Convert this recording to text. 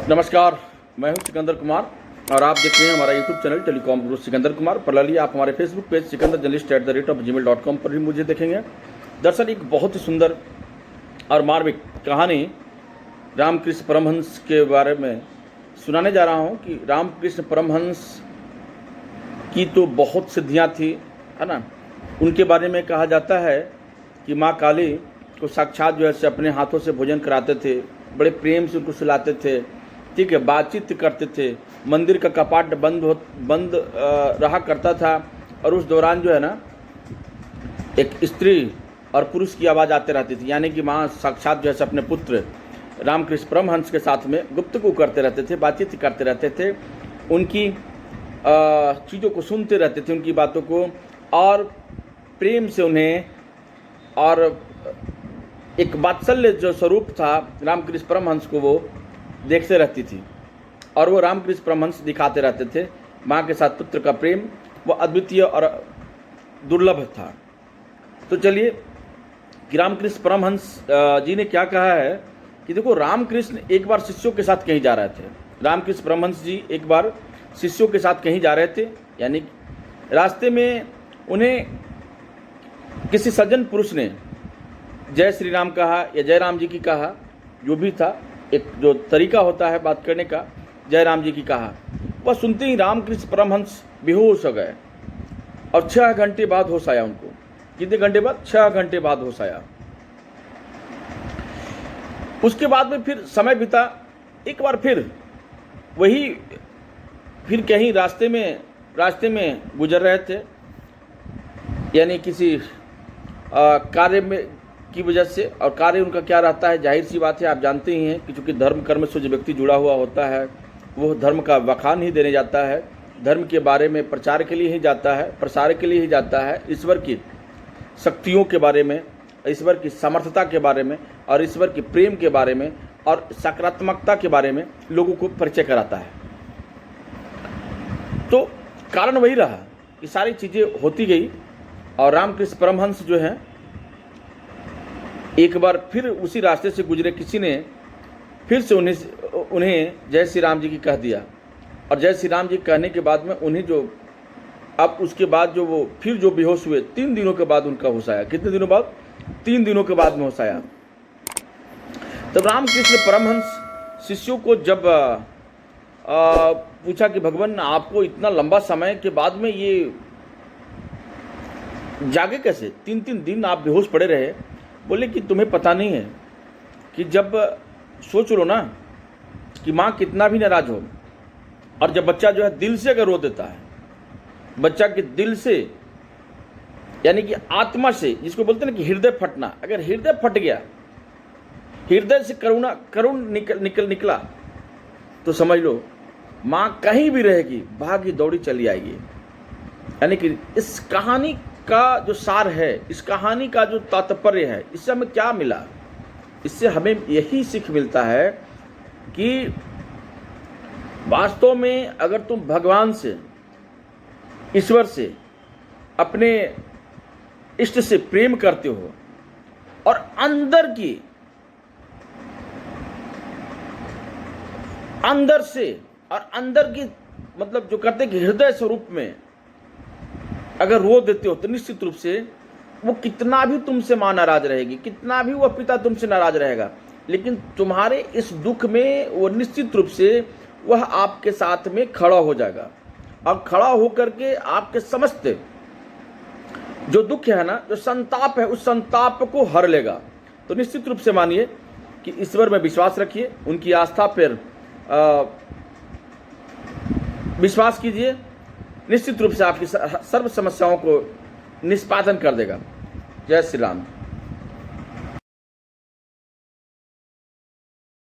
नमस्कार, मैं हूं सिकंदर कुमार और आप देख रहे हैं हमारा यूट्यूब चैनल टेलीकॉम गुरु सिकंदर कुमार। पर्सनली आप हमारे फेसबुक पेज sikandar@gmail.com पर भी मुझे देखेंगे। दरअसल एक बहुत ही सुंदर और मार्मिक कहानी रामकृष्ण परमहंस के बारे में सुनाने जा रहा हूं कि रामकृष्ण परमहंस की तो बहुत सिद्धियां थी, है ना। उनके बारे में कहा जाता है कि माँ काली को साक्षात जो है से अपने हाथों से भोजन कराते थे, बड़े प्रेम से उनको सुलाते थे, ठीक है, बातचीत करते थे। मंदिर का कपाट बंद रहा करता था और उस दौरान जो है ना एक स्त्री और पुरुष की आवाज़ आते रहती थी, यानी कि माँ साक्षात जो है अपने पुत्र रामकृष्ण परमहंस के साथ में गुफ्तगू करते रहते थे, बातचीत करते रहते थे, उनकी चीज़ों को सुनते रहते थे, उनकी बातों को, और प्रेम से उन्हें, और एक वात्सल्य जो स्वरूप था रामकृष्ण परमहंस को वो देखते रहती थी और वो रामकृष्ण परमहंस दिखाते रहते थे। माँ के साथ पुत्र का प्रेम वो अद्वितीय और दुर्लभ था। तो चलिए कि रामकृष्ण परमहंस जी ने क्या कहा है कि देखो, रामकृष्ण एक बार शिष्यों के साथ कहीं जा रहे थे। रामकृष्ण परमहंस जी एक बार शिष्यों के साथ कहीं जा रहे थे, यानी रास्ते में उन्हें किसी सज्जन पुरुष ने जय श्री राम कहा या जय राम जी की कहा, जो भी था, एक जो तरीका होता है बात करने का, जय राम जी की कहा। वह सुनते ही रामकृष्ण परमहंस बेहोश हो गए और 6 घंटे बाद होश आया उनको। कितने घंटे बाद? 6 घंटे बाद होश आया। उसके बाद में फिर समय बीता, एक बार फिर वही फिर कहीं रास्ते में गुजर रहे थे, यानी किसी कार्य में की वजह से। और कार्य उनका क्या रहता है, जाहिर सी बात है, आप जानते ही हैं कि चूँकि धर्म कर्म से जो व्यक्ति जुड़ा हुआ होता है वो धर्म का बखान ही देने जाता है, धर्म के बारे में प्रचार के लिए ही जाता है, प्रसार के लिए ही जाता है, ईश्वर की शक्तियों के बारे में, ईश्वर की समर्थता के बारे में और ईश्वर के प्रेम के बारे में और सकारात्मकता के बारे में लोगों को परिचय कराता है। तो कारण वही रहा कि सारी चीज़ें होती गई और रामकृष्ण परमहंस जो हैं एक बार फिर उसी रास्ते से गुजरे किसी ने फिर से उन्हें जय श्री राम जी की कह दिया। और जय श्री राम जी कहने के बाद में उन्हें जो, अब उसके बाद जो वो फिर जो बेहोश हुए, 3 दिनों के बाद उनका होश आया। कितने दिनों बाद? 3 दिनों के बाद में होश आया। तब रामकृष्ण परमहंस शिष्यों को जब पूछा कि भगवान, आपको इतना लंबा समय के बाद में ये जागे कैसे? 3-3 दिन आप बेहोश पड़े रहे। बोले कि तुम्हें पता नहीं है कि जब सोच लो ना कि माँ कितना भी नाराज हो, और जब बच्चा जो है दिल से अगर रो देता है, बच्चा के दिल से, यानी कि आत्मा से, जिसको बोलते हैं ना कि हृदय फटना, अगर हृदय फट गया, हृदय से करुण निकला, तो समझ लो माँ कहीं भी रहेगी, भागी दौड़ी चली आएगी। यानी कि इस कहानी का जो सार है, इस कहानी का जो तात्पर्य है, इससे हमें क्या मिला? इससे हमें यही सीख मिलता है कि वास्तव में अगर तुम भगवान से, ईश्वर से, अपने इष्ट से प्रेम करते हो और अंदर की मतलब जो करते कि हृदय स्वरूप में अगर रो देते हो, तो निश्चित रूप से वो कितना भी तुमसे माँ नाराज रहेगी, कितना भी वह पिता तुमसे नाराज रहेगा, लेकिन तुम्हारे इस दुख में वो निश्चित रूप से वह आपके साथ में खड़ा हो जाएगा और खड़ा होकर के आपके समस्त जो दुख है ना, जो संताप है, उस संताप को हर लेगा। तो निश्चित रूप से मानिए कि ईश्वर में विश्वास रखिए, उनकी आस्था पर विश्वास कीजिए, निश्चित रूप से आपकी सर्व समस्याओं को निष्पादन कर देगा। जय श्री राम।